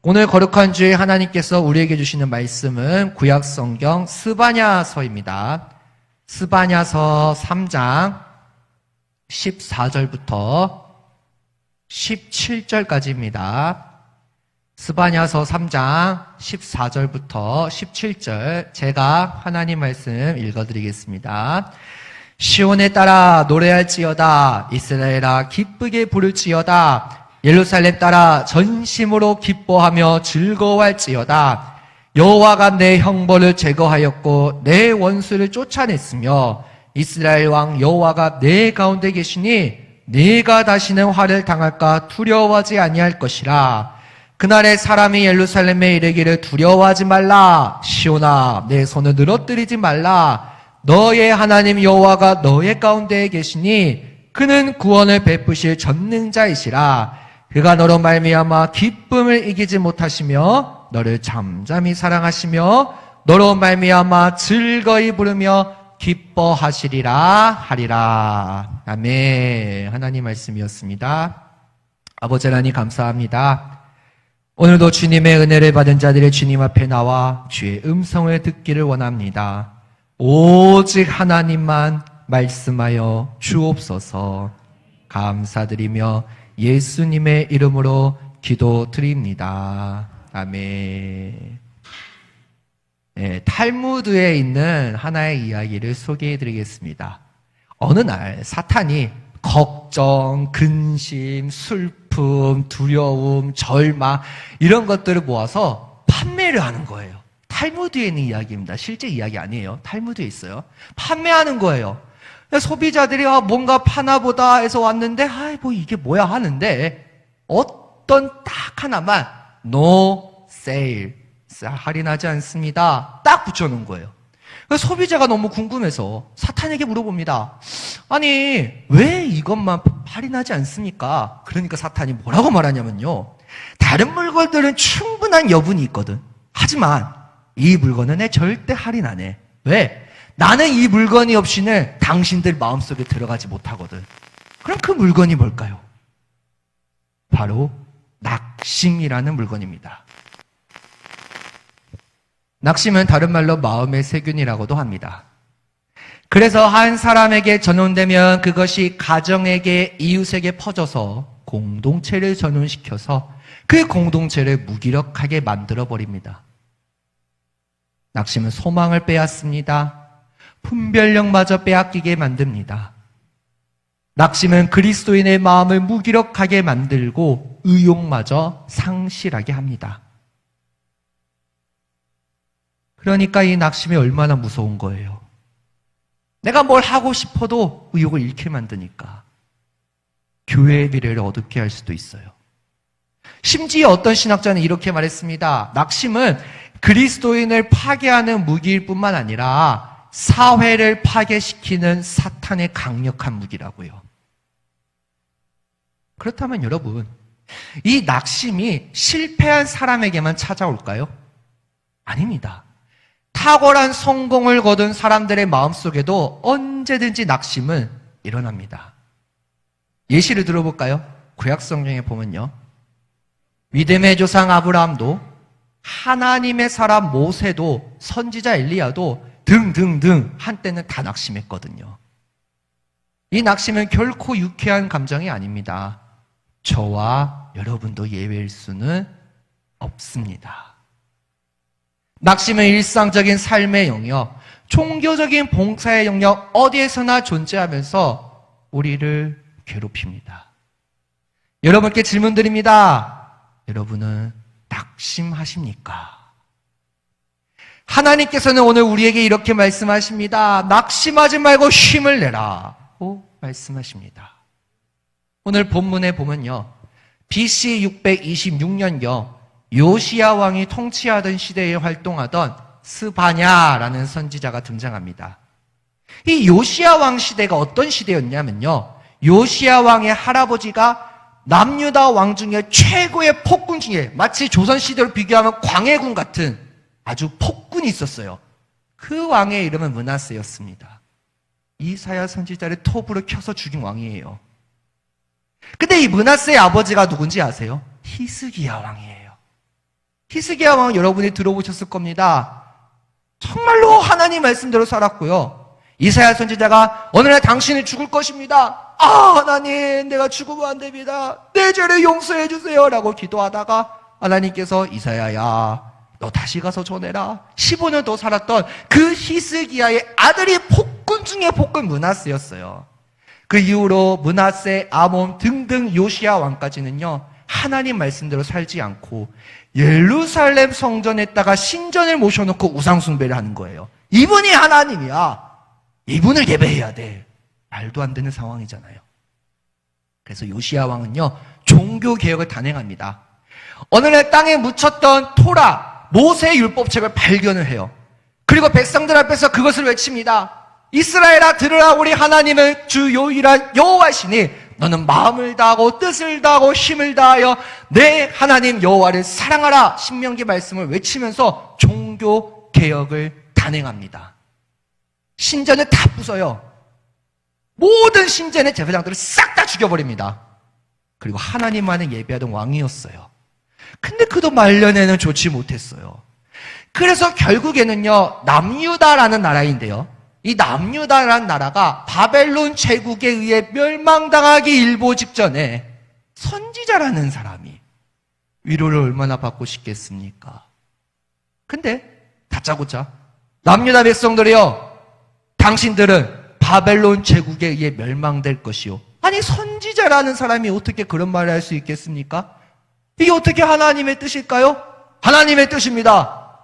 오늘 거룩한 주에 하나님께서 우리에게 주시는 말씀은 구약성경 스바냐서입니다. 스바냐서 3장 14절부터 17절까지입니다. 스바냐서 3장 14절부터 17절 제가 하나님 말씀 읽어드리겠습니다. 시온에 따라 노래할지어다. 이스라엘아 기쁘게 부를지어다. 예루살렘 따라 전심으로 기뻐하며 즐거워할지어다. 여호와가 내 형벌을 제거하였고 내 원수를 쫓아냈으며 이스라엘 왕 여호와가 내 가운데 계시니 네가 다시는 화를 당할까 두려워하지 아니할 것이라. 그날에 사람이 예루살렘에 이르기를 두려워하지 말라. 시온아 내 손을 늘어뜨리지 말라. 너의 하나님 여호와가 너의 가운데에 계시니 그는 구원을 베푸실 전능자이시라. 그가 너로 말미암아 기쁨을 이기지 못하시며 너를 잠잠히 사랑하시며 너로 말미암아 즐거이 부르며 기뻐하시리라 하리라. 아멘. 하나님 말씀이었습니다. 아버지 하나님 감사합니다. 오늘도 주님의 은혜를 받은 자들의 주님 앞에 나와 주의 음성을 듣기를 원합니다. 오직 하나님만 말씀하여 주옵소서. 감사드리며 예수님의 이름으로 기도드립니다. 아멘. 네, 탈무드에 있는 하나의 이야기를 소개해드리겠습니다. 어느 날 사탄이 걱정, 근심, 슬픔, 두려움, 절망 이런 것들을 모아서 판매를 하는 거예요. 탈무드에 있는 이야기입니다. 실제 이야기 아니에요. 탈무드에 있어요. 판매하는 거예요. 소비자들이 뭔가 파나보다 해서 왔는데 뭐 이게 뭐야 하는데 어떤 딱 하나만 No sale, 할인하지 않습니다. 딱 붙여놓은 거예요. 그래서 소비자가 너무 궁금해서 사탄에게 물어봅니다. 아니 왜 이것만 할인하지 않습니까? 그러니까 사탄이 뭐라고 말하냐면요, 다른 물건들은 충분한 여분이 있거든. 하지만 이 물건은 내 절대 할인 안 해. 왜? 나는 이 물건이 없이는 당신들 마음속에 들어가지 못하거든. 그럼 그 물건이 뭘까요? 바로 낙심이라는 물건입니다. 낙심은 다른 말로 마음의 세균이라고도 합니다. 그래서 한 사람에게 전염되면 그것이 가정에게, 이웃에게 퍼져서 공동체를 전염시켜서 그 공동체를 무기력하게 만들어버립니다. 낙심은 소망을 빼앗습니다. 분별력마저 빼앗기게 만듭니다. 낙심은 그리스도인의 마음을 무기력하게 만들고 의욕마저 상실하게 합니다. 그러니까 이 낙심이 얼마나 무서운 거예요. 내가 뭘 하고 싶어도 의욕을 잃게 만드니까 교회의 미래를 어둡게 할 수도 있어요. 심지어 어떤 신학자는 이렇게 말했습니다. 낙심은 그리스도인을 파괴하는 무기일 뿐만 아니라 사회를 파괴시키는 사탄의 강력한 무기라고요. 그렇다면 여러분, 이 낙심이 실패한 사람에게만 찾아올까요? 아닙니다. 탁월한 성공을 거둔 사람들의 마음속에도 언제든지 낙심은 일어납니다. 예시를 들어볼까요? 구약성경에 보면요, 믿음의 조상 아브라함도, 하나님의 사람 모세도, 선지자 엘리야도 등등등 한때는 다 낙심했거든요. 이 낙심은 결코 유쾌한 감정이 아닙니다. 저와 여러분도 예외일 수는 없습니다. 낙심은 일상적인 삶의 영역, 종교적인 봉사의 영역 어디에서나 존재하면서 우리를 괴롭힙니다. 여러분께 질문 드립니다. 여러분은 낙심하십니까? 하나님께서는 오늘 우리에게 이렇게 말씀하십니다. 낙심하지 말고 힘을 내라고 말씀하십니다. 오늘 본문에 보면요, BC 626년경 요시야 왕이 통치하던 시대에 활동하던 스바냐라는 선지자가 등장합니다. 이 요시야 왕 시대가 어떤 시대였냐면요, 요시야 왕의 할아버지가 남유다 왕 중에 최고의 폭군 중에, 마치 조선시대로 비교하면 광해군 같은 아주 폭군이 있었어요. 그 왕의 이름은 므낫세였습니다. 이사야 선지자를 톱으로 켜서 죽인 왕이에요. 근데 이 므낫세의 아버지가 누군지 아세요? 히스기야 왕이에요. 히스기야 왕 여러분이 들어보셨을 겁니다. 정말로 하나님 말씀대로 살았고요. 이사야 선지자가 어느 날 당신이 죽을 것입니다. 하나님, 내가 죽으면 안 됩니다. 내 죄를 용서해 주세요 라고 기도하다가 하나님께서 이사야야, 너 다시 가서 전해라. 15년 더 살았던 그 히스기야의 아들이 폭군 중에 폭군 므낫세였어요. 그 이후로 므낫세, 아몬 등등 요시야 왕까지는요, 하나님 말씀대로 살지 않고 예루살렘 성전에다가 신전을 모셔놓고 우상숭배를 하는 거예요. 이분이 하나님이야. 이분을 예배해야 돼. 말도 안 되는 상황이잖아요. 그래서 요시야 왕은요, 종교개혁을 단행합니다. 어느 날 땅에 묻혔던 토라, 모세의 율법책을 발견을 해요. 그리고 백성들 앞에서 그것을 외칩니다. 이스라엘아, 들으라. 우리 하나님은 주 유일한 여호와시니 너는 마음을 다하고 뜻을 다하고 힘을 다하여 내 하나님 여호와를 사랑하라. 신명기 말씀을 외치면서 종교개혁을 단행합니다. 신전을 다 부숴요. 모든 신전의 제사장들을 싹 다 죽여버립니다. 그리고 하나님만을 예배하던 왕이었어요. 근데 그도 말년에는 좋지 못했어요. 그래서 결국에는요, 남유다라는 나라인데요, 이 남유다라는 나라가 바벨론 제국에 의해 멸망당하기 일보 직전에 선지자라는 사람이 위로를 얼마나 받고 싶겠습니까? 근데 다짜고짜 남유다 백성들이요, 당신들은 바벨론 제국에 의해 멸망될 것이요. 아니, 선지자라는 사람이 어떻게 그런 말을 할 수 있겠습니까? 이게 어떻게 하나님의 뜻일까요? 하나님의 뜻입니다.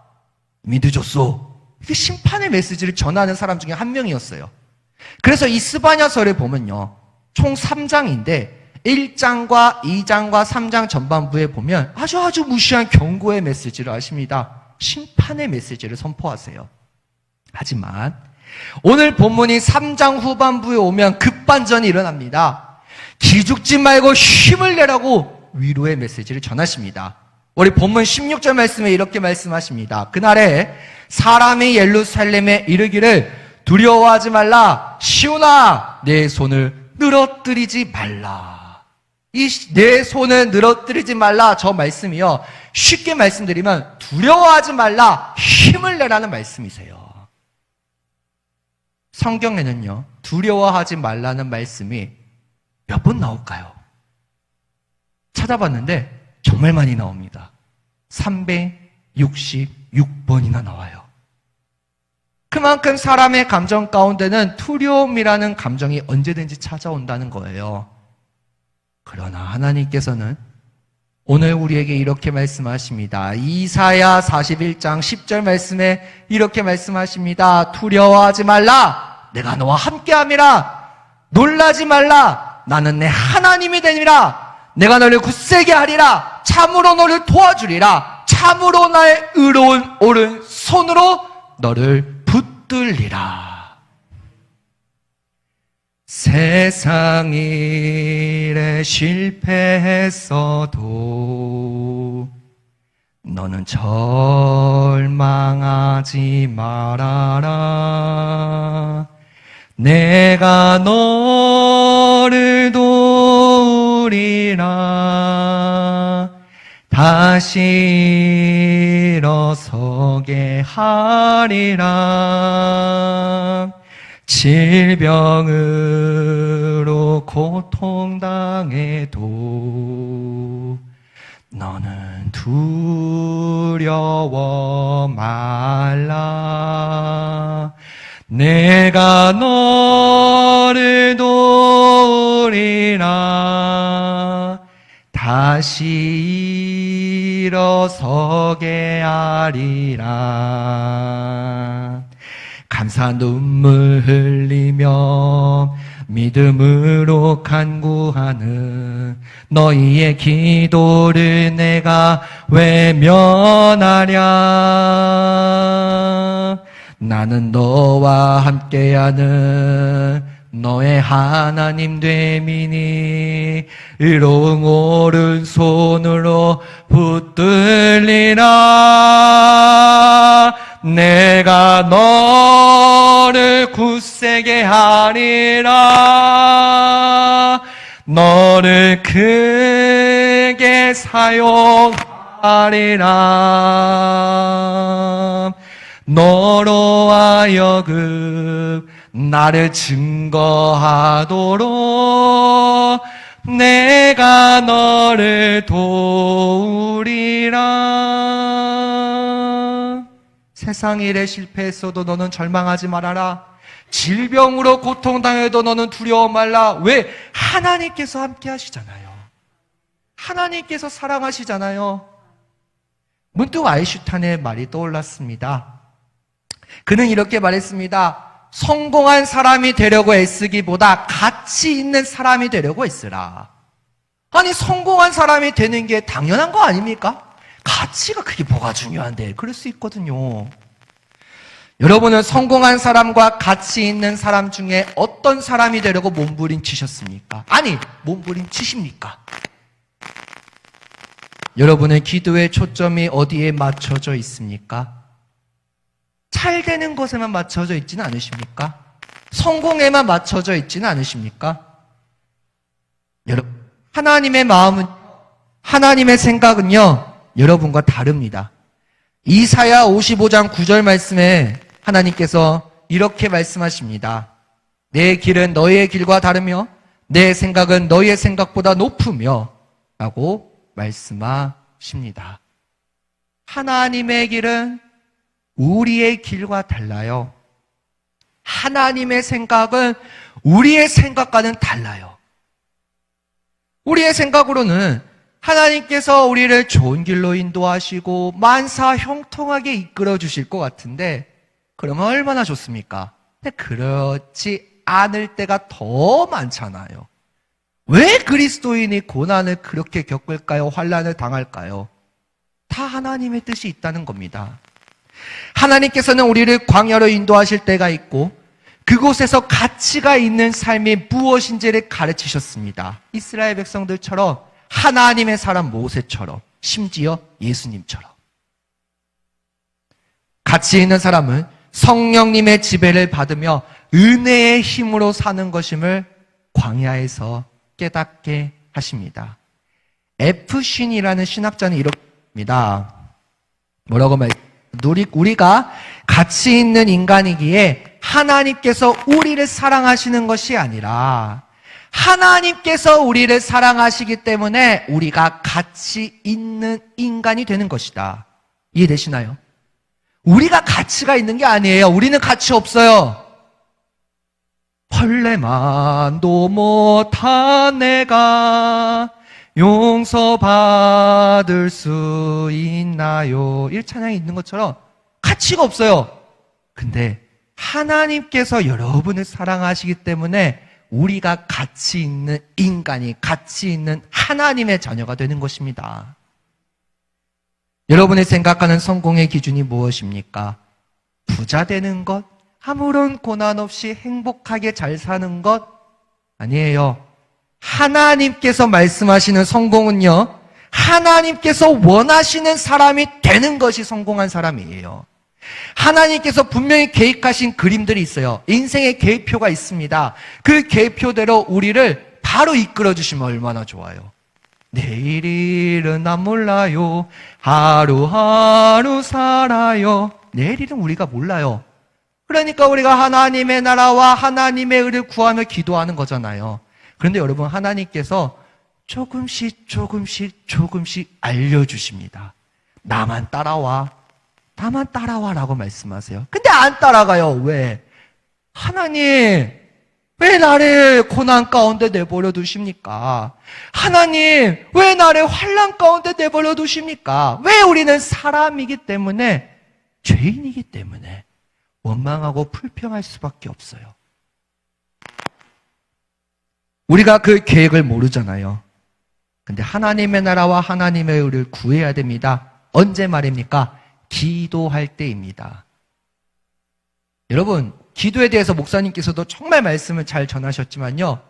믿으셨소. 이게 심판의 메시지를 전하는 사람 중에 한 명이었어요. 그래서 이 스바냐서를 보면요, 총 3장인데 1장과 2장과 3장 전반부에 보면 아주 무시한 경고의 메시지를 하십니다. 심판의 메시지를 선포하세요. 하지만 오늘 본문이 3장 후반부에 오면 급반전이 일어납니다. 기죽지 말고 힘을 내라고 위로의 메시지를 전하십니다. 우리 본문 16절 말씀에 이렇게 말씀하십니다. 그날에 사람이 예루살렘에 이르기를 두려워하지 말라. 시온아, 내 손을 늘어뜨리지 말라. 이 내 손을 늘어뜨리지 말라, 저 말씀이요, 쉽게 말씀드리면 두려워하지 말라, 힘을 내라는 말씀이세요. 성경에는요, 두려워하지 말라는 말씀이 몇 번 나올까요? 찾아봤는데 정말 많이 나옵니다. 366번이나 나와요. 그만큼 사람의 감정 가운데는 두려움이라는 감정이 언제든지 찾아온다는 거예요. 그러나 하나님께서는 오늘 우리에게 이렇게 말씀하십니다. 이사야 41장 10절 말씀에 이렇게 말씀하십니다. 두려워하지 말라. 내가 너와 함께함이라. 놀라지 말라. 나는 내 하나님이 되니라. 내가 너를 굳세게 하리라. 참으로 너를 도와주리라. 참으로 나의 의로운 오른손으로 너를 붙들리라. 세상 일에 실패했어도 너는 절망하지 말아라. 내가 너를 도우리라. 다시 일어서게 하리라. 질병으로 고통당해도 너는 두려워 말라. 내가 너를 도우리라. 다시 일어서게 하리라. 감사 눈물 흘리며 믿음으로 간구하는 너희의 기도를 내가 외면하랴. 나는 너와 함께하는 너의 하나님 됨이니 의로운 오른손으로 붙들리라. 내가 너를 굳세게 하리라. 너를 크게 사용하리라. 하리라. 너로 하여금 나를 증거하도록 내가 너를 도우리라. 세상 일에 실패했어도 너는 절망하지 말아라. 질병으로 고통당해도 너는 두려워 말라. 왜? 하나님께서 함께 하시잖아요. 하나님께서 사랑하시잖아요. 문득 아인슈타인의 말이 떠올랐습니다. 그는 이렇게 말했습니다. 성공한 사람이 되려고 애쓰기보다 가치 있는 사람이 되려고 애쓰라. 아니, 성공한 사람이 되는 게 당연한 거 아닙니까? 가치가 그게 뭐가 중요한데 그럴 수 있거든요. 여러분은 성공한 사람과 가치 있는 사람 중에 어떤 사람이 되려고 몸부림치셨습니까? 아니, 몸부림치십니까? 여러분의 기도의 초점이 어디에 맞춰져 있습니까? 잘 되는 것에만 맞춰져 있지는 않으십니까? 성공에만 맞춰져 있지는 않으십니까? 여러분, 하나님의 마음은, 하나님의 생각은요, 여러분과 다릅니다. 이사야 55장 9절 말씀에 하나님께서 이렇게 말씀하십니다. 내 길은 너희의 길과 다르며 내 생각은 너희의 생각보다 높으며 라고 말씀하십니다. 하나님의 길은 우리의 길과 달라요. 하나님의 생각은 우리의 생각과는 달라요. 우리의 생각으로는 하나님께서 우리를 좋은 길로 인도하시고 만사 형통하게 이끌어 주실 것 같은데 그러면 얼마나 좋습니까? 근데 그렇지 않을 때가 더 많잖아요. 왜 그리스도인이 고난을 그렇게 겪을까요? 환난을 당할까요? 다 하나님의 뜻이 있다는 겁니다. 하나님께서는 우리를 광야로 인도하실 때가 있고 그곳에서 가치가 있는 삶이 무엇인지를 가르치셨습니다. 이스라엘 백성들처럼, 하나님의 사람 모세처럼, 심지어 예수님처럼. 가치 있는 사람은 성령님의 지배를 받으며 은혜의 힘으로 사는 것임을 광야에서 깨닫게 하십니다. F신이라는 신학자는 이렇게 합니다. 뭐라고 말합니다. 우리가 가치 있는 인간이기에 하나님께서 우리를 사랑하시는 것이 아니라 하나님께서 우리를 사랑하시기 때문에 우리가 가치 있는 인간이 되는 것이다. 이해되시나요? 우리가 가치가 있는 게 아니에요. 우리는 가치 없어요. 벌레만도 못한 내가 용서받을 수 있나요? 이 찬양이 있는 것처럼 가치가 없어요. 근데 하나님께서 여러분을 사랑하시기 때문에 우리가 가치 있는 인간이, 가치 있는 하나님의 자녀가 되는 것입니다. 여러분이 생각하는 성공의 기준이 무엇입니까? 부자 되는 것? 아무런 고난 없이 행복하게 잘 사는 것? 아니에요. 하나님께서 말씀하시는 성공은요, 하나님께서 원하시는 사람이 되는 것이 성공한 사람이에요. 하나님께서 분명히 계획하신 그림들이 있어요. 인생의 계획표가 있습니다. 그 계획표대로 우리를 바로 이끌어 주시면 얼마나 좋아요. 내일 일은 난 몰라요. 하루하루 살아요. 내일 일은 우리가 몰라요. 그러니까 우리가 하나님의 나라와 하나님의 의를 구하며 기도하는 거잖아요. 그런데 여러분, 하나님께서 조금씩 알려주십니다. 나만 따라와 라고 말씀하세요. 근데 안 따라가요. 왜? 하나님, 왜 나를 고난 가운데 내버려 두십니까? 하나님, 왜 나를 환난 가운데 내버려 두십니까? 왜? 우리는 사람이기 때문에, 죄인이기 때문에 원망하고 불평할 수밖에 없어요. 우리가 그 계획을 모르잖아요. 근데 하나님의 나라와 하나님의 의를 구해야 됩니다. 언제 말입니까? 기도할 때입니다. 여러분, 기도에 대해서 목사님께서도 정말 말씀을 잘 전하셨지만요,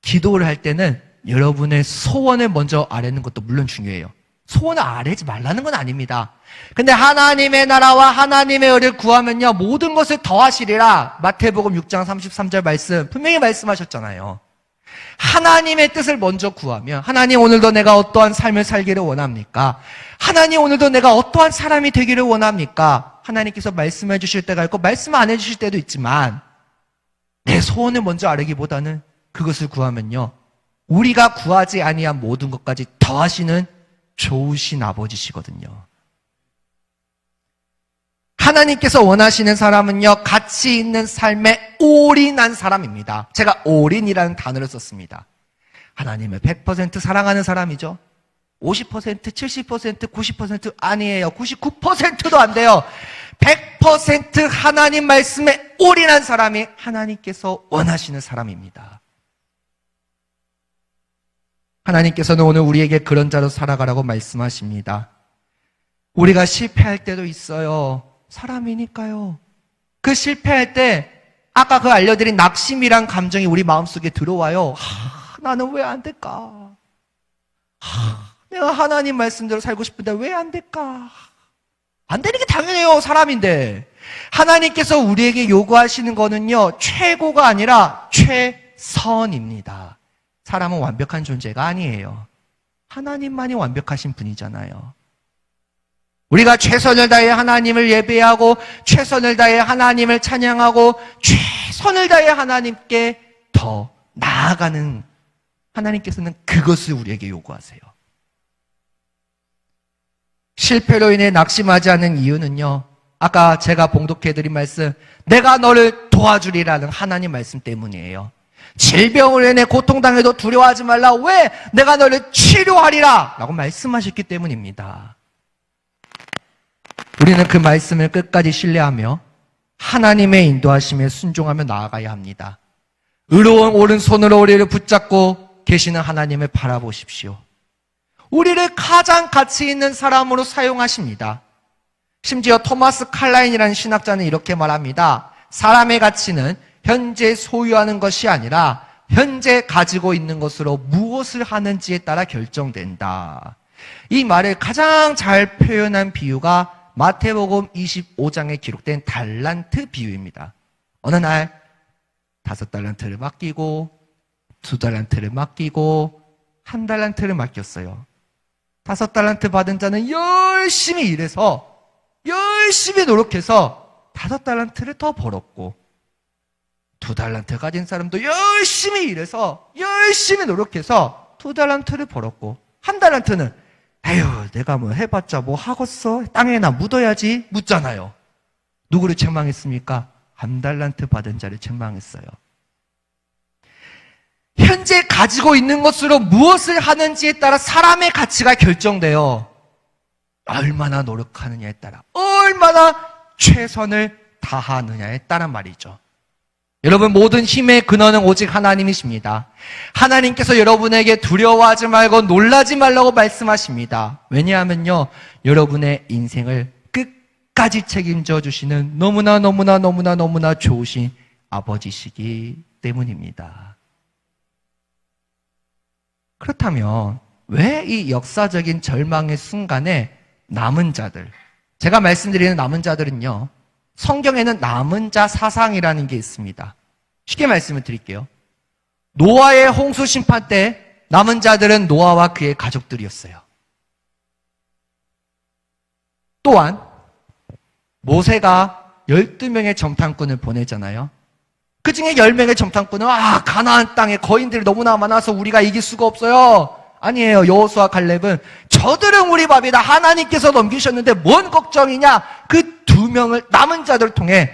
기도를 할 때는 여러분의 소원을 먼저 아뢰는 것도 물론 중요해요. 소원을 아뢰지 말라는 건 아닙니다. 근데 하나님의 나라와 하나님의 의를 구하면요, 모든 것을 더하시리라. 마태복음 6장 33절 말씀 분명히 말씀하셨잖아요. 하나님의 뜻을 먼저 구하면, 하나님 오늘도 내가 어떠한 삶을 살기를 원합니까? 하나님 오늘도 내가 어떠한 사람이 되기를 원합니까? 하나님께서 말씀해 주실 때가 있고 말씀 안 해 주실 때도 있지만, 내 소원을 먼저 아뢰기보다는 그것을 구하면요, 우리가 구하지 아니한 모든 것까지 더하시는 좋으신 아버지시거든요. 하나님께서 원하시는 사람은요, 가치 있는 삶에 올인한 사람입니다. 제가 올인이라는 단어를 썼습니다. 하나님을 100% 사랑하는 사람이죠. 50%, 70%, 90% 아니에요. 99%도 안 돼요. 100% 하나님 말씀에 올인한 사람이 하나님께서 원하시는 사람입니다. 하나님께서는 오늘 우리에게 그런 자로 살아가라고 말씀하십니다. 우리가 실패할 때도 있어요. 사람이니까요. 그 실패할 때 아까 그 알려드린 낙심이란 감정이 우리 마음속에 들어와요. 나는 왜 안 될까? 내가 하나님 말씀대로 살고 싶은데 왜 안 될까? 안 되는 게 당연해요. 사람인데. 하나님께서 우리에게 요구하시는 거는요, 최고가 아니라 최선입니다. 사람은 완벽한 존재가 아니에요. 하나님만이 완벽하신 분이잖아요. 우리가 최선을 다해 하나님을 예배하고 최선을 다해 하나님을 찬양하고 최선을 다해 하나님께 더 나아가는, 하나님께서는 그것을 우리에게 요구하세요. 실패로 인해 낙심하지 않는 이유는요, 아까 제가 봉독해드린 말씀, 내가 너를 도와주리라는 하나님 말씀 때문이에요. 질병으로 인해 고통당해도 두려워하지 말라. 왜? 내가 너를 치료하리라 라고 말씀하셨기 때문입니다. 우리는 그 말씀을 끝까지 신뢰하며 하나님의 인도하심에 순종하며 나아가야 합니다. 의로운 오른손으로 우리를 붙잡고 계시는 하나님을 바라보십시오. 우리를 가장 가치 있는 사람으로 사용하십니다. 심지어 토마스 칼라인이라는 신학자는 이렇게 말합니다. 사람의 가치는 현재 소유하는 것이 아니라 현재 가지고 있는 것으로 무엇을 하는지에 따라 결정된다. 이 말을 가장 잘 표현한 비유가 마태복음 25장에 기록된 달란트 비유입니다. 어느 날 5달란트를 맡기고 2달란트를 맡기고 1달란트를 맡겼어요. 5달란트 받은 자는 열심히 일해서 열심히 노력해서 5달란트를 더 벌었고, 2달란트 가진 사람도 열심히 일해서 열심히 노력해서 2달란트를 벌었고, 1달란트는 에휴, 내가 뭐 해봤자 뭐 하겠어? 땅에나 묻어야지. 묻잖아요. 누구를 책망했습니까? 1달란트 받은 자를 책망했어요. 현재 가지고 있는 것으로 무엇을 하는지에 따라 사람의 가치가 결정돼요. 얼마나 노력하느냐에 따라, 얼마나 최선을 다하느냐에 따라 말이죠. 여러분, 모든 힘의 근원은 오직 하나님이십니다. 하나님께서 여러분에게 두려워하지 말고 놀라지 말라고 말씀하십니다. 왜냐하면요, 여러분의 인생을 끝까지 책임져 주시는 너무나 좋으신 아버지시기 때문입니다. 그렇다면 왜 이 역사적인 절망의 순간에 남은 자들, 제가 말씀드리는 남은 자들은요, 성경에는 남은 자 사상이라는 게 있습니다. 쉽게 말씀을 드릴게요. 노아의 홍수 심판 때 남은 자들은 노아와 그의 가족들이었어요. 또한 모세가 12명의 정탐꾼을 보내잖아요. 그 중에 10명의 정탐꾼은 가나안 땅에 거인들이 너무나 많아서 우리가 이길 수가 없어요. 아니에요. 여호수아 갈렙은 저들은 우리 밥이다. 하나님께서 넘기셨는데 뭔 걱정이냐. 그 2명을 남은 자들을 통해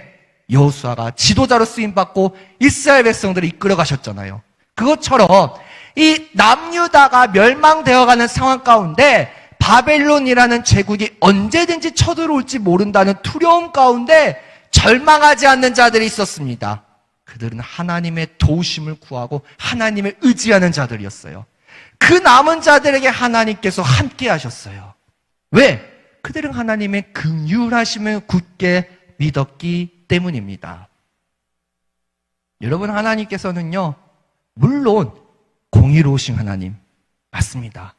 여호수아가 지도자로 쓰임받고 이스라엘 백성들을 이끌어 가셨잖아요. 그것처럼 이 남유다가 멸망되어가는 상황 가운데 바벨론이라는 제국이 언제든지 쳐들어올지 모른다는 두려움 가운데 절망하지 않는 자들이 있었습니다. 그들은 하나님의 도우심을 구하고 하나님을 의지하는 자들이었어요. 그 남은 자들에게 하나님께서 함께 하셨어요. 왜? 그들은 하나님의 긍휼하심을 굳게 믿었기 때문입니다. 여러분, 하나님께서는요, 물론 공의로우신 하나님 맞습니다.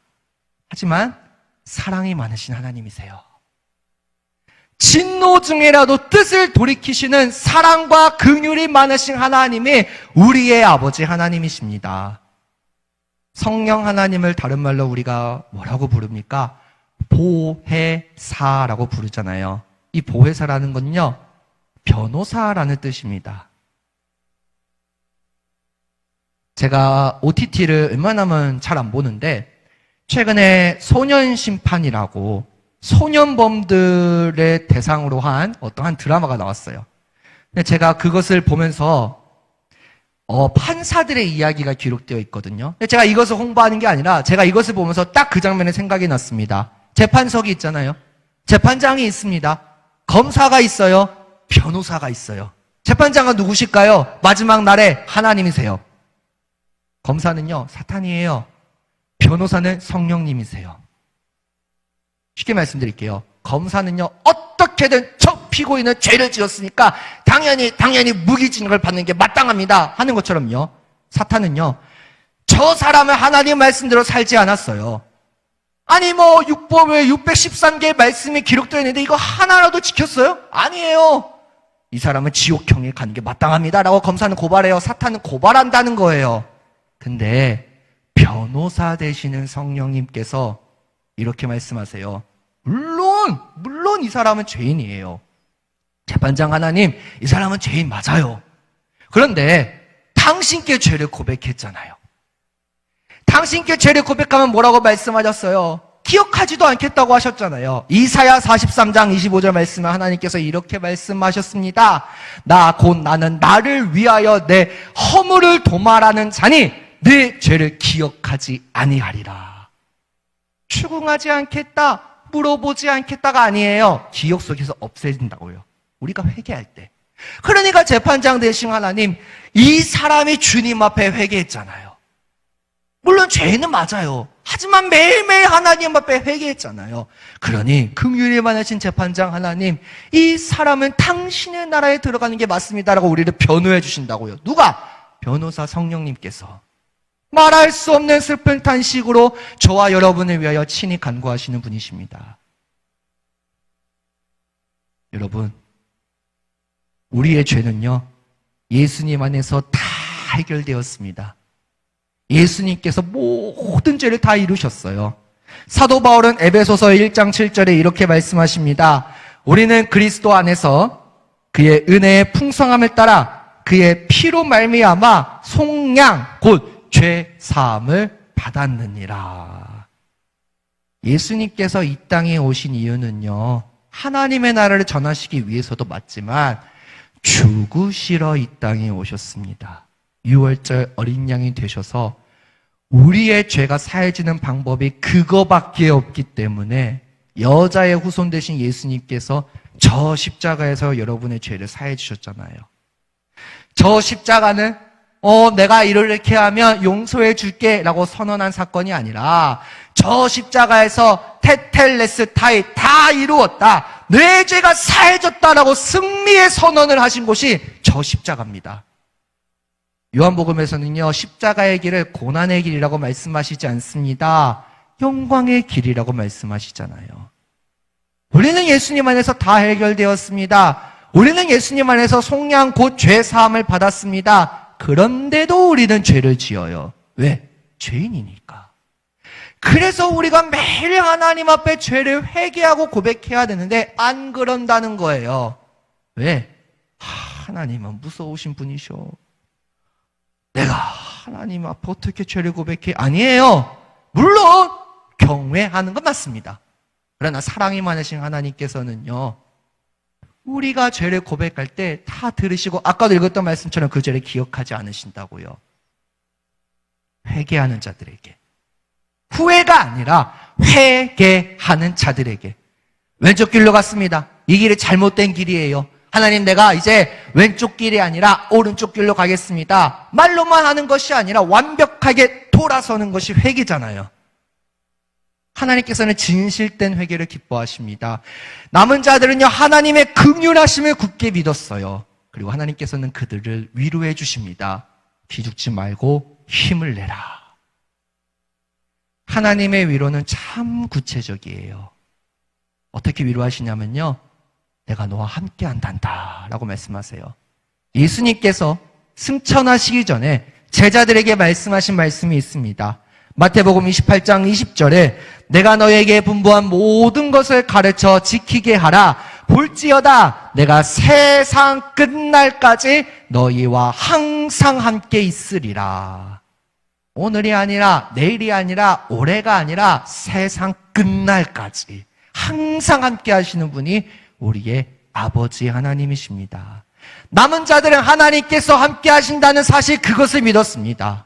하지만 사랑이 많으신 하나님이세요. 진노 중에라도 뜻을 돌이키시는 사랑과 긍휼이 많으신 하나님이 우리의 아버지 하나님이십니다. 성령 하나님을 다른 말로 우리가 뭐라고 부릅니까? 보혜사라고 부르잖아요. 이 보혜사라는 건요, 변호사라는 뜻입니다. 제가 OTT를 웬만하면 잘 안 보는데 최근에 소년심판이라고 소년범들의 대상으로 한 어떠한 드라마가 나왔어요. 근데 제가 그것을 보면서 판사들의 이야기가 기록되어 있거든요. 근데 제가 이것을 홍보하는 게 아니라 제가 이것을 보면서 딱 그 장면에 생각이 났습니다. 재판석이 있잖아요. 재판장이 있습니다. 검사가 있어요. 변호사가 있어요. 재판장은 누구실까요? 마지막 날에 하나님이세요. 검사는요, 사탄이에요. 변호사는 성령님이세요. 쉽게 말씀드릴게요. 검사는요, 어떻게든 저 피고인은 죄를 지었으니까 당연히 무기징역을 받는 게 마땅합니다 하는 것처럼요, 사탄은요, 저 사람은 하나님 말씀대로 살지 않았어요. 아니 율법에 613개의 말씀이 기록되어 있는데 이거 하나라도 지켰어요? 아니에요. 이 사람은 지옥형에 가는 게 마땅합니다 라고 검사는 고발해요. 사탄은 고발한다는 거예요. 근데 변호사 되시는 성령님께서 이렇게 말씀하세요. 물론 이 사람은 죄인이에요. 재판장 하나님, 이 사람은 죄인 맞아요. 그런데 당신께 죄를 고백했잖아요. 당신께 죄를 고백하면 뭐라고 말씀하셨어요? 기억하지도 않겠다고 하셨잖아요. 이사야 43장 25절 말씀에 하나님께서 이렇게 말씀하셨습니다. 나는 나를 위하여 내 허물을 도말하는 자니 내 죄를 기억하지 아니하리라. 추궁하지 않겠다, 물어보지 않겠다가 아니에요. 기억 속에서 없애진다고요. 우리가 회개할 때. 그러니까 재판장 되신 하나님, 이 사람이 주님 앞에 회개했잖아요. 물론 죄는 맞아요. 하지만 매일매일 하나님 앞에 회개했잖아요. 그러니 긍휼이 많으신 재판장 하나님, 이 사람은 당신의 나라에 들어가는 게 맞습니다라고 우리를 변호해 주신다고요. 누가? 변호사 성령님께서 말할 수 없는 슬픈 탄식으로 저와 여러분을 위하여 친히 간구하시는 분이십니다. 여러분, 우리의 죄는요, 예수님 안에서 다 해결되었습니다. 예수님께서 모든 죄를 다 이루셨어요. 사도 바울은 에베소서 1장 7절에 이렇게 말씀하십니다. 우리는 그리스도 안에서 그의 은혜의 풍성함을 따라 그의 피로 말미암아 속량 곧 죄 사함을 받았느니라. 예수님께서 이 땅에 오신 이유는요, 하나님의 나라를 전하시기 위해서도 맞지만 죽으시러 이 땅에 오셨습니다. 6월절 어린 양이 되셔서 우리의 죄가 사해지는 방법이 그거밖에 없기 때문에 여자의 후손 되신 예수님께서 저 십자가에서 여러분의 죄를 사해 주셨잖아요. 저 십자가는 내가 이렇게 하면 용서해 줄게 라고 선언한 사건이 아니라 저 십자가에서 테텔레스타이 다 이루었다, 내 죄가 사해졌다라고 승리의 선언을 하신 곳이 저 십자가입니다. 요한복음에서는요, 십자가의 길을 고난의 길이라고 말씀하시지 않습니다. 영광의 길이라고 말씀하시잖아요. 우리는 예수님 안에서 다 해결되었습니다. 우리는 예수님 안에서 속량 곧 죄 사함을 받았습니다. 그런데도 우리는 죄를 지어요. 왜? 죄인이니까. 그래서 우리가 매일 하나님 앞에 죄를 회개하고 고백해야 되는데 안 그런다는 거예요. 왜? 하나님은 무서우신 분이셔. 내가 하나님 앞에 어떻게 죄를 고백해? 아니에요. 물론 경외하는 건 맞습니다. 그러나 사랑이 많으신 하나님께서는요, 우리가 죄를 고백할 때 다 들으시고 아까도 읽었던 말씀처럼 그 죄를 기억하지 않으신다고요. 회개하는 자들에게, 후회가 아니라 회개하는 자들에게. 왼쪽 길로 갔습니다. 이 길이 잘못된 길이에요. 하나님, 내가 이제 왼쪽 길이 아니라 오른쪽 길로 가겠습니다. 말로만 하는 것이 아니라 완벽하게 돌아서는 것이 회개잖아요. 하나님께서는 진실된 회개를 기뻐하십니다. 남은 자들은요, 하나님의 긍휼하심을 굳게 믿었어요. 그리고 하나님께서는 그들을 위로해 주십니다. 기죽지 말고 힘을 내라. 하나님의 위로는 참 구체적이에요. 어떻게 위로하시냐면요, 내가 너와 함께 한단다 라고 말씀하세요. 예수님께서 승천하시기 전에 제자들에게 말씀하신 말씀이 있습니다. 마태복음 28장 20절에 내가 너에게 분부한 모든 것을 가르쳐 지키게 하라. 볼지어다 내가 세상 끝날까지 너희와 항상 함께 있으리라. 오늘이 아니라 내일이 아니라 올해가 아니라 세상 끝날까지 항상 함께 하시는 분이 우리의 아버지 하나님이십니다. 남은 자들은 하나님께서 함께 하신다는 사실, 그것을 믿었습니다.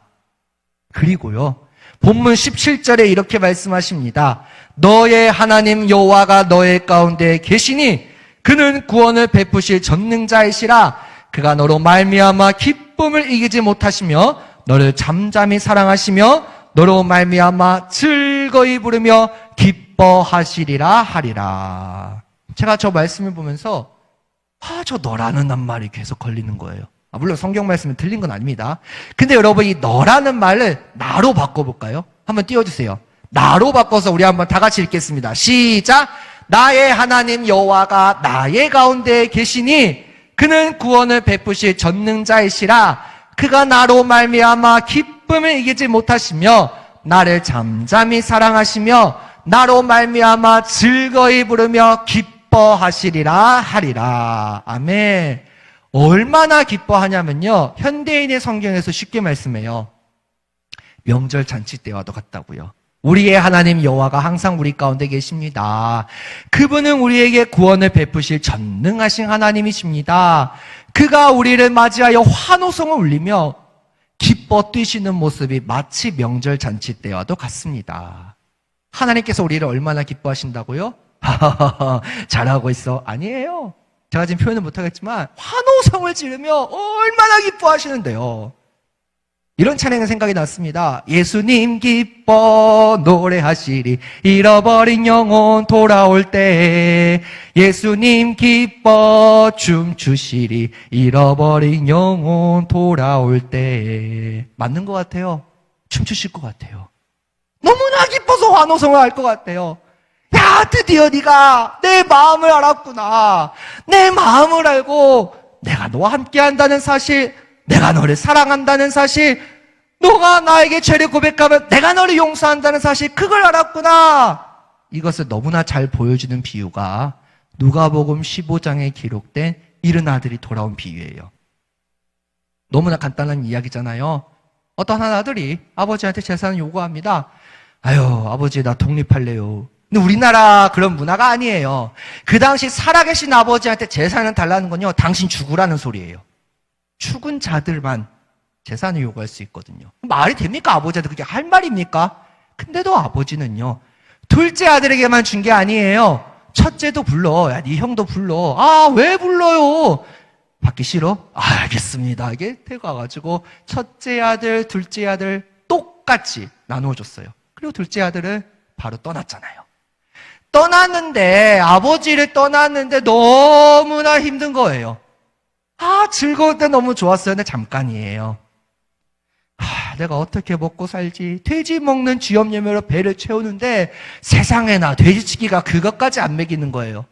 그리고요, 본문 17절에 이렇게 말씀하십니다. 너의 하나님 여호와가 너의 가운데 계시니 그는 구원을 베푸실 전능자이시라. 그가 너로 말미암아 기쁨을 이기지 못하시며 너를 잠잠히 사랑하시며 너로 말미암아 즐거이 부르며 기뻐하시리라 하리라. 제가 저 말씀을 보면서 저 너라는 말이 계속 걸리는 거예요. 물론 성경 말씀은 틀린 건 아닙니다. 근데 여러분, 이 너라는 말을 나로 바꿔볼까요? 한번 띄워주세요. 나로 바꿔서 우리 한번 다 같이 읽겠습니다. 시작! 나의 하나님 여호와가 나의 가운데 계시니 그는 구원을 베푸실 전능자이시라. 그가 나로 말미암아 기쁨을 이기지 못하시며 나를 잠잠히 사랑하시며 나로 말미암아 즐거이 부르며 기뻐하시리라 하리라. 아멘. 얼마나 기뻐하냐면요, 현대인의 성경에서 쉽게 말씀해요. 명절 잔치 때와도 같다고요. 우리의 하나님 여호와가 항상 우리 가운데 계십니다. 그분은 우리에게 구원을 베푸실 전능하신 하나님이십니다. 그가 우리를 맞이하여 환호성을 울리며 기뻐 뛰시는 모습이 마치 명절 잔치 때와도 같습니다. 하나님께서 우리를 얼마나 기뻐하신다고요? 잘하고 있어. 아니에요. 제가 지금 표현은 못하겠지만 환호성을 지르며 얼마나 기뻐하시는데요. 이런 찬양의 생각이 났습니다. 예수님 기뻐 노래하시리 잃어버린 영혼 돌아올 때. 예수님 기뻐 춤추시리 잃어버린 영혼 돌아올 때. 맞는 것 같아요. 춤추실 것 같아요. 너무나 기뻐서 환호성을 할 것 같아요. 야, 드디어 네가 내 마음을 알았구나. 내 마음을 알고 내가 너와 함께 한다는 사실, 내가 너를 사랑한다는 사실, 너가 나에게 죄를 고백하면 내가 너를 용서한다는 사실, 그걸 알았구나. 이것을 너무나 잘 보여주는 비유가 누가복음 15장에 기록된 잃은 아들이 돌아온 비유예요. 너무나 간단한 이야기잖아요. 어떤 한 아들이 아버지한테 재산을 요구합니다. 아유, 아버지 나 독립할래요. 근데 우리나라 그런 문화가 아니에요. 그 당시 살아계신 아버지한테 재산을 달라는 건요, 당신 죽으라는 소리예요. 죽은 자들만 재산을 요구할 수 있거든요. 말이 됩니까? 아버지한테 그게 할 말입니까? 근데도 아버지는요, 둘째 아들에게만 준 게 아니에요. 첫째도 불러. 야, 네 형도 불러. 아, 왜 불러요? 받기 싫어? 아, 알겠습니다. 이게 돼가가지고 첫째 아들, 둘째 아들 똑같이 나누어줬어요. 그리고 둘째 아들은 바로 떠났잖아요. 떠났는데, 아버지를 떠났는데 너무나 힘든 거예요. 즐거울 때 너무 좋았어요. 근데 잠깐이에요. 내가 어떻게 먹고 살지? 돼지 먹는 쥐염염으로 배를 채우는데 세상에나 돼지치기가 그것까지 안 먹이는 거예요.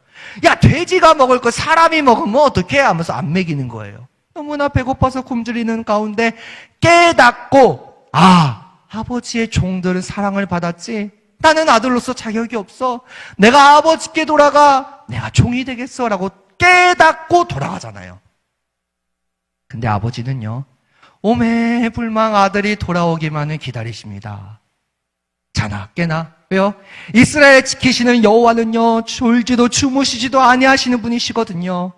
야, 돼지가 먹을 거 사람이 먹으면 어떡해? 하면서 안 먹이는 거예요. 너무나 배고파서 굶주리는 가운데 깨닫고, 아버지의 종들은 사랑을 받았지. 나는 아들로서 자격이 없어. 내가 아버지께 돌아가. 내가 종이 되겠어. 라고 깨닫고 돌아가잖아요. 근데 아버지는요, 오매불망 아들이 돌아오기만을 기다리십니다. 자나 깨나. 왜요? 이스라엘 지키시는 여호와는요, 졸지도 주무시지도 아니하시는 분이시거든요.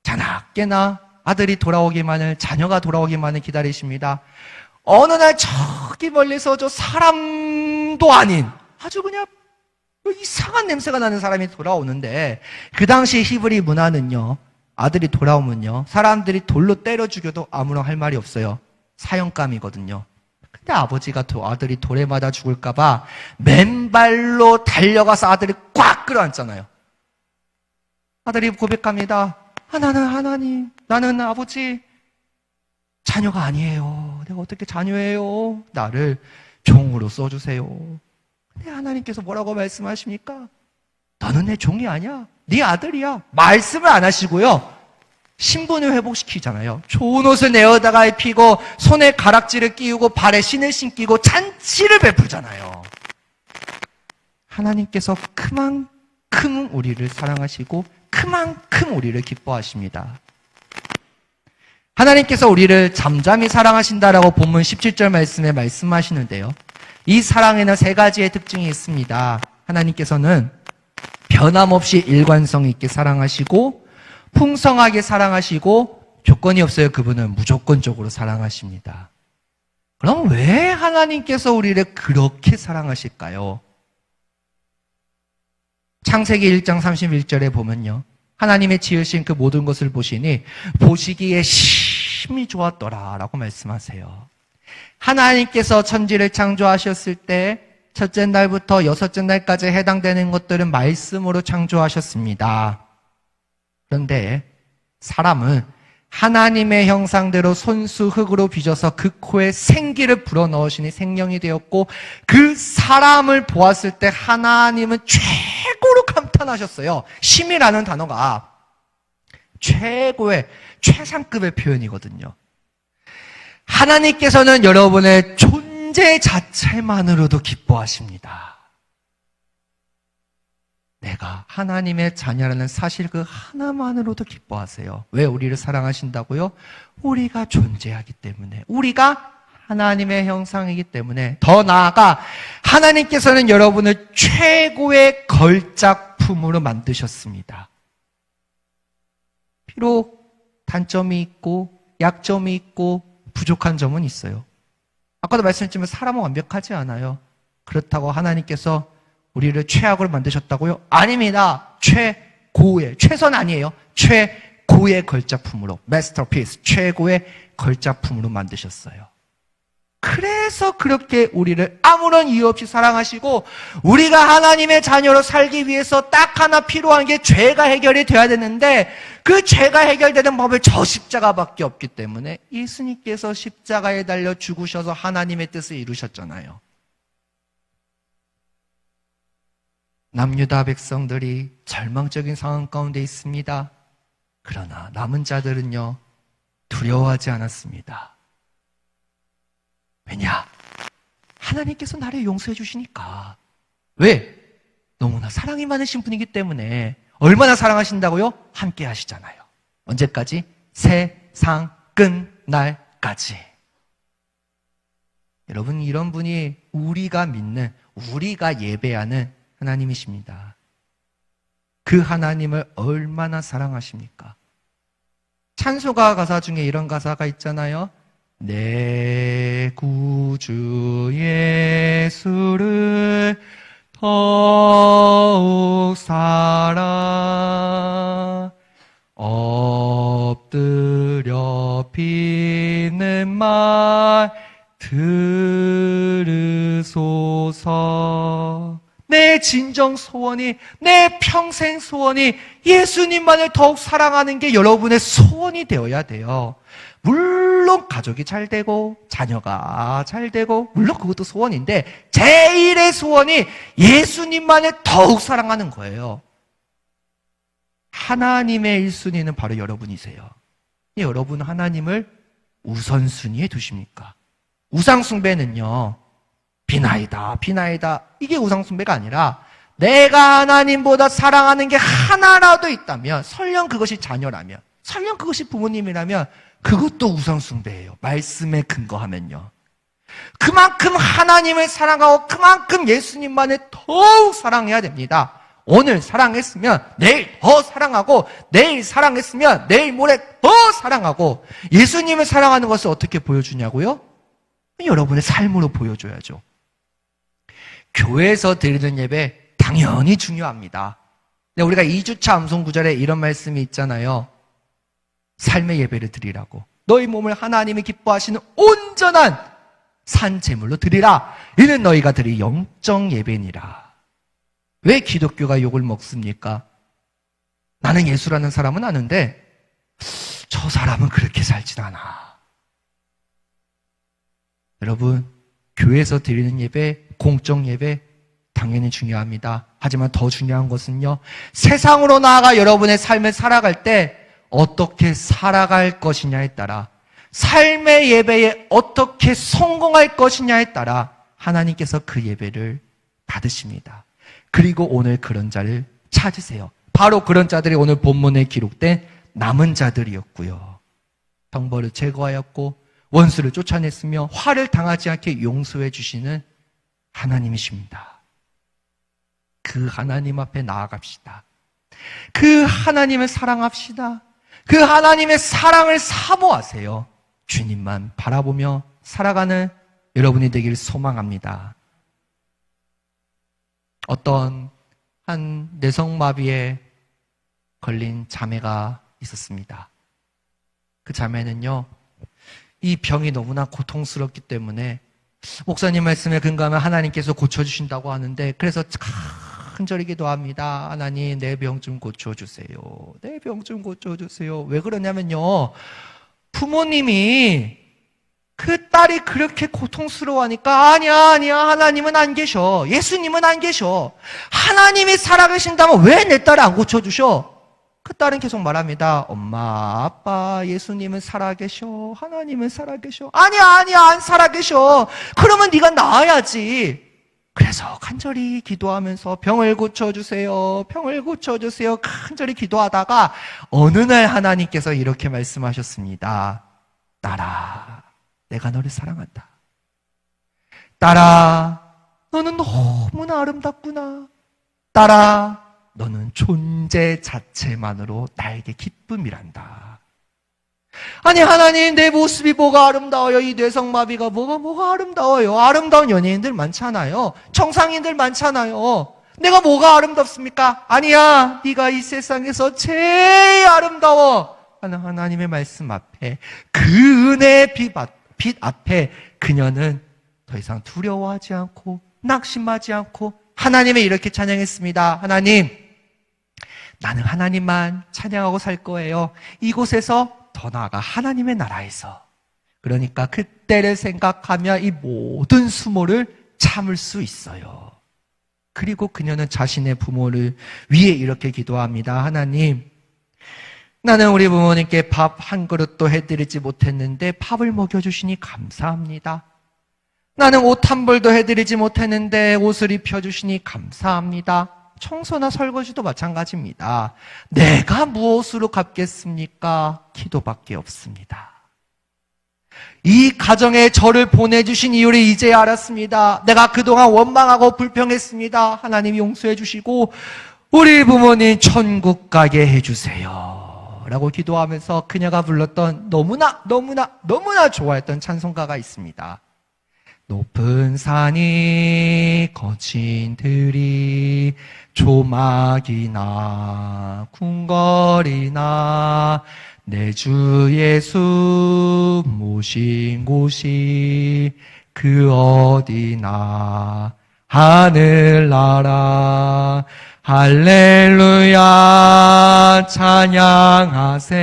자나 깨나 아들이 돌아오기만을, 자녀가 돌아오기만을 기다리십니다. 어느 날 저기 멀리서 저 사람도 아닌 아주 그냥 이상한 냄새가 나는 사람이 돌아오는데, 그 당시 히브리 문화는요, 아들이 돌아오면요, 사람들이 돌로 때려 죽여도 아무런 할 말이 없어요. 사형감이거든요. 근데 아버지가 아들이 돌에 맞아 죽을까봐 맨발로 달려가서 아들을 꽉 끌어안잖아요. 아들이 고백합니다. 나는 하나님, 나는 아버지 자녀가 아니에요. 내가 어떻게 자녀예요? 나를 종으로 써주세요. 근데 하나님께서 뭐라고 말씀하십니까? 너는 내 종이 아니야. 네 아들이야. 말씀을 안 하시고요, 신분을 회복시키잖아요. 좋은 옷을 내어다가 입히고 손에 가락지를 끼우고 발에 신을 신기고 잔치를 베풀잖아요. 하나님께서 그만큼 우리를 사랑하시고 그만큼 우리를 기뻐하십니다. 하나님께서 우리를 잠잠히 사랑하신다라고 본문 17절 말씀에 말씀하시는데요. 이 사랑에는 세 가지의 특징이 있습니다. 하나님께서는 변함없이 일관성 있게 사랑하시고 풍성하게 사랑하시고 조건이 없어요. 그분은 무조건적으로 사랑하십니다. 그럼 왜 하나님께서 우리를 그렇게 사랑하실까요? 창세기 1장 31절에 보면요. 하나님의 지으신 그 모든 것을 보시니 보시기에 심히 좋았더라 라고 말씀하세요. 하나님께서 천지를 창조하셨을 때 첫째 날부터 여섯째 날까지 해당되는 것들은 말씀으로 창조하셨습니다. 그런데 사람은 하나님의 형상대로 손수 흙으로 빚어서 그 코에 생기를 불어넣으시니 생명이 되었고 그 사람을 보았을 때 하나님은 최고로 감탄하셨어요. 심이라는 단어가 최고의 최상급의 표현이거든요. 하나님께서는 여러분의 존재 자체만으로도 기뻐하십니다. 내가 하나님의 자녀라는 사실 그 하나만으로도 기뻐하세요. 왜 우리를 사랑하신다고요? 우리가 존재하기 때문에, 우리가 하나님의 형상이기 때문에, 더 나아가 하나님께서는 여러분을 최고의 걸작품으로 만드셨습니다. 비록 단점이 있고 약점이 있고 부족한 점은 있어요. 아까도 말씀드렸지만 사람은 완벽하지 않아요. 그렇다고 하나님께서 우리를 최악으로 만드셨다고요? 아닙니다. 최고의, 최선 아니에요. 최고의 걸작품으로, 마스터피스, 최고의 걸작품으로 만드셨어요. 그래서 그렇게 우리를 아무런 이유 없이 사랑하시고 우리가 하나님의 자녀로 살기 위해서 딱 하나 필요한 게 죄가 해결이 돼야 되는데 그 죄가 해결되는 법은 저 십자가밖에 없기 때문에 예수님께서 십자가에 달려 죽으셔서 하나님의 뜻을 이루셨잖아요. 남유다 백성들이 절망적인 상황 가운데 있습니다. 그러나 남은 자들은요, 두려워하지 않았습니다. 왜냐? 하나님께서 나를 용서해 주시니까. 왜? 너무나 사랑이 많으신 분이기 때문에. 얼마나 사랑하신다고요? 함께 하시잖아요. 언제까지? 세상 끝날까지. 여러분, 이런 분이 우리가 믿는, 우리가 예배하는 하나님이십니다. 그 하나님을 얼마나 사랑하십니까? 찬송가 가사 중에 이런 가사가 있잖아요. 내 구주 예수를 더욱 사랑 엎드려 비는 말 들으소서. 내 진정 소원이, 내 평생 소원이 예수님만을 더욱 사랑하는 게 여러분의 소원이 되어야 돼요. 물론 가족이 잘 되고 자녀가 잘 되고 물론 그것도 소원인데 제일의 소원이 예수님만을 더욱 사랑하는 거예요. 하나님의 1순위는 바로 여러분이세요. 여러분 하나님을 우선순위에 두십니까? 우상숭배는요, 비나이다 비나이다 이게 우상숭배가 아니라 내가 하나님보다 사랑하는 게 하나라도 있다면, 설령 그것이 자녀라면, 설령 그것이 부모님이라면 그것도 우상숭배예요. 말씀에 근거하면요. 그만큼 하나님을 사랑하고 그만큼 예수님만을 더욱 사랑해야 됩니다. 오늘 사랑했으면 내일 더 사랑하고, 내일 사랑했으면 내일 모레 더 사랑하고. 예수님을 사랑하는 것을 어떻게 보여주냐고요? 여러분의 삶으로 보여줘야죠. 교회에서 드리는 예배 당연히 중요합니다. 근데 우리가 2주차 암송 구절에 이런 말씀이 있잖아요. 삶의 예배를 드리라고. 너희 몸을 하나님이 기뻐하시는 온전한 산 제물로 드리라. 이는 너희가 드릴 영적 예배니라. 왜 기독교가 욕을 먹습니까? 나는 예수라는 사람은 아는데 저 사람은 그렇게 살진 않아. 여러분, 교회에서 드리는 예배, 공적 예배 당연히 중요합니다. 하지만 더 중요한 것은요, 세상으로 나아가 여러분의 삶을 살아갈 때 어떻게 살아갈 것이냐에 따라, 삶의 예배에 어떻게 성공할 것이냐에 따라 하나님께서 그 예배를 받으십니다. 그리고 오늘 그런 자를 찾으세요. 바로 그런 자들이 오늘 본문에 기록된 남은 자들이었고요. 형벌을 제거하였고 원수를 쫓아냈으며 화를 당하지 않게 용서해 주시는 하나님이십니다. 그 하나님 앞에 나아갑시다. 그 하나님을 사랑합시다. 그 하나님의 사랑을 사모하세요. 주님만 바라보며 살아가는 여러분이 되길 소망합니다. 어떤 한 뇌성마비에 걸린 자매가 있었습니다. 그 자매는요, 이 병이 너무나 고통스럽기 때문에 목사님 말씀에 근거하면 하나님께서 고쳐주신다고 하는데, 그래서 간절히 기도합니다. 하나님, 내 병 좀 고쳐주세요. 내 병 좀 고쳐주세요. 왜 그러냐면요, 부모님이 그 딸이 그렇게 고통스러워하니까 아니야 하나님은 안 계셔. 예수님은 안 계셔. 하나님이 살아계신다면 왜 내 딸을 안 고쳐주셔? 그 딸은 계속 말합니다. 엄마, 아빠, 예수님은 살아계셔. 하나님은 살아계셔. 아니야 안 살아계셔. 그러면 네가 나아야지. 그래서 간절히 기도하면서 병을 고쳐주세요. 병을 고쳐주세요. 간절히 기도하다가 어느 날 하나님께서 이렇게 말씀하셨습니다. 딸아, 내가 너를 사랑한다. 딸아, 너는 너무나 아름답구나. 딸아, 너는 존재 자체만으로 나에게 기쁨이란다. 아니 하나님, 내 모습이 뭐가 아름다워요? 이 뇌성마비가 뭐가 아름다워요? 아름다운 연예인들 많잖아요. 정상인들 많잖아요. 내가 뭐가 아름답습니까? 아니야, 네가 이 세상에서 제일 아름다워. 하나님의 말씀 앞에, 그 은혜의 빛 앞에 그녀는 더 이상 두려워하지 않고 낙심하지 않고 하나님을 이렇게 찬양했습니다. 하나님, 나는 하나님만 찬양하고 살 거예요. 이곳에서 더 나아가 하나님의 나라에서. 그러니까 그때를 생각하며 이 모든 수모를 참을 수 있어요. 그리고 그녀는 자신의 부모를 위해 이렇게 기도합니다. 하나님, 나는 우리 부모님께 밥 한 그릇도 해드리지 못했는데 밥을 먹여주시니 감사합니다. 나는 옷 한 벌도 해드리지 못했는데 옷을 입혀주시니 감사합니다. 청소나 설거지도 마찬가지입니다. 내가 무엇으로 갚겠습니까? 기도밖에 없습니다. 이 가정에 저를 보내주신 이유를 이제 알았습니다. 내가 그동안 원망하고 불평했습니다. 하나님 용서해 주시고 우리 부모님 천국 가게 해주세요 라고 기도하면서 그녀가 불렀던 너무나 좋아했던 찬송가가 있습니다. 높은 산이 거친 들이 조막이나 궁궐이나 내 주 예수 모신 곳이 그 어디나 하늘나라 할렐루야 찬양하세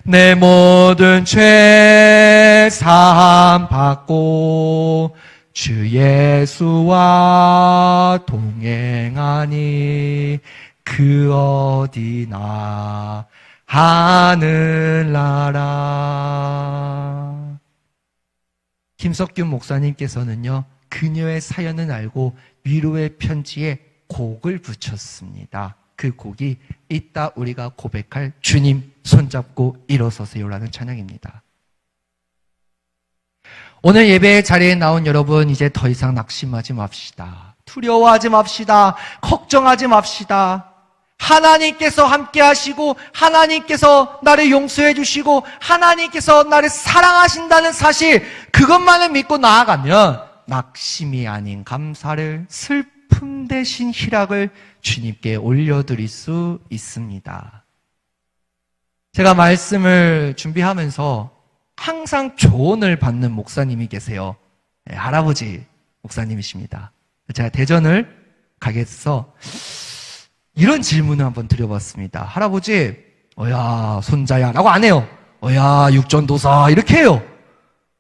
내 모든 죄 사함 받고 주 예수와 동행하니 그 어디나 하늘나라. 김석균 목사님께서는요, 그녀의 사연을 알고 위로의 편지에 곡을 붙였습니다. 그 곡이 이따 우리가 고백할 주님 손잡고 일어서세요라는 찬양입니다. 오늘 예배의 자리에 나온 여러분, 이제 더 이상 낙심하지 맙시다. 두려워하지 맙시다. 걱정하지 맙시다. 하나님께서 함께 하시고 하나님께서 나를 용서해 주시고 하나님께서 나를 사랑하신다는 사실, 그것만을 믿고 나아가면 낙심이 아닌 감사를, 슬픔 대신 희락을 주님께 올려드릴 수 있습니다. 제가 말씀을 준비하면서 항상 조언을 받는 목사님이 계세요. 네, 할아버지 목사님이십니다. 제가 대전을 가게 돼서 이런 질문을 한번 드려봤습니다. 할아버지, 손자야 라고 안 해요. 육전도사 이렇게 해요.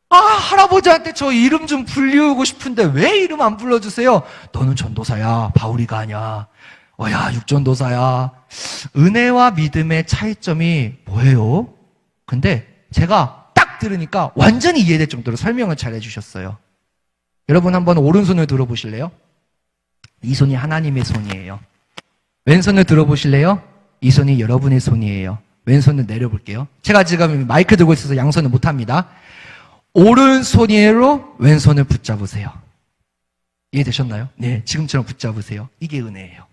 할아버지한테 저 이름 좀 불리우고 싶은데 왜 이름 안 불러주세요? 너는 전도사야, 바울이가 아니야. 야, 육전도사야. 은혜와 믿음의 차이점이 뭐예요? 근데 제가 딱 들으니까 완전히 이해될 정도로 설명을 잘 해주셨어요. 여러분 한번 오른손을 들어보실래요? 이 손이 하나님의 손이에요. 왼손을 들어보실래요? 이 손이 여러분의 손이에요. 왼손을 내려볼게요. 제가 지금 마이크 들고 있어서 양손을 못합니다. 오른손으로 왼손을 붙잡으세요. 이해되셨나요? 네, 지금처럼 붙잡으세요. 이게 은혜예요.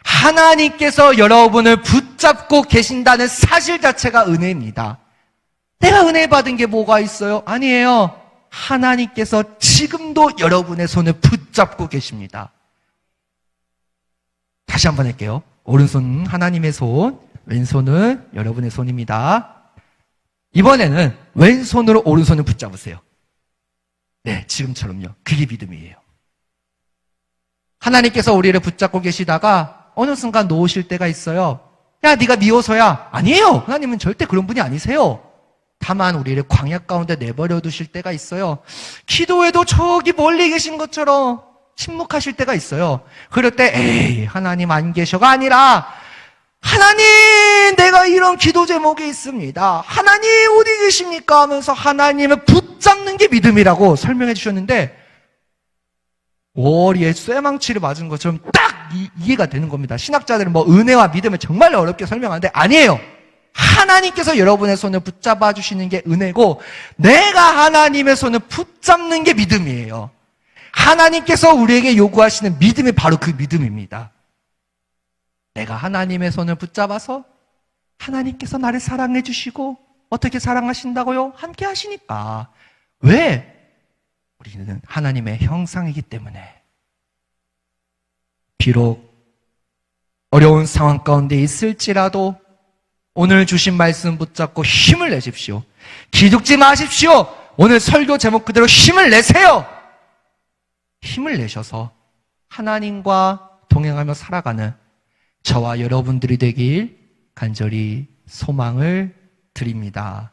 하나님께서 여러분을 붙잡고 계신다는 사실 자체가 은혜입니다. 내가 은혜 받은 게 뭐가 있어요? 아니에요. 하나님께서 지금도 여러분의 손을 붙잡고 계십니다. 다시 한번 할게요. 오른손은 하나님의 손, 왼손은 여러분의 손입니다. 이번에는 왼손으로 오른손을 붙잡으세요. 네, 지금처럼요. 그게 믿음이에요. 하나님께서 우리를 붙잡고 계시다가 어느 순간 놓으실 때가 있어요. 야, 네가 미워서야. 아니에요. 하나님은 절대 그런 분이 아니세요. 다만 우리를 광야 가운데 내버려 두실 때가 있어요. 기도해도 저기 멀리 계신 것처럼 침묵하실 때가 있어요. 그럴 때 에이, 하나님 안 계셔가 아니라 하나님, 내가 이런 기도 제목이 있습니다. 하나님 어디 계십니까? 하면서 하나님을 붙잡는 게 믿음이라고 설명해 주셨는데 월이에 쇠망치를 맞은 것처럼 딱 이해가 되는 겁니다. 신학자들은 은혜와 믿음을 정말 어렵게 설명하는데 아니에요. 하나님께서 여러분의 손을 붙잡아 주시는 게 은혜고 내가 하나님의 손을 붙잡는 게 믿음이에요. 하나님께서 우리에게 요구하시는 믿음이 바로 그 믿음입니다. 내가 하나님의 손을 붙잡아서 하나님께서 나를 사랑해 주시고 어떻게 사랑하신다고요? 함께 하시니까. 왜? 우리는 하나님의 형상이기 때문에. 비록 어려운 상황 가운데 있을지라도 오늘 주신 말씀 붙잡고 힘을 내십시오. 기죽지 마십시오. 오늘 설교 제목 그대로 힘을 내세요. 힘을 내셔서 하나님과 동행하며 살아가는 저와 여러분들이 되길 간절히 소망을 드립니다.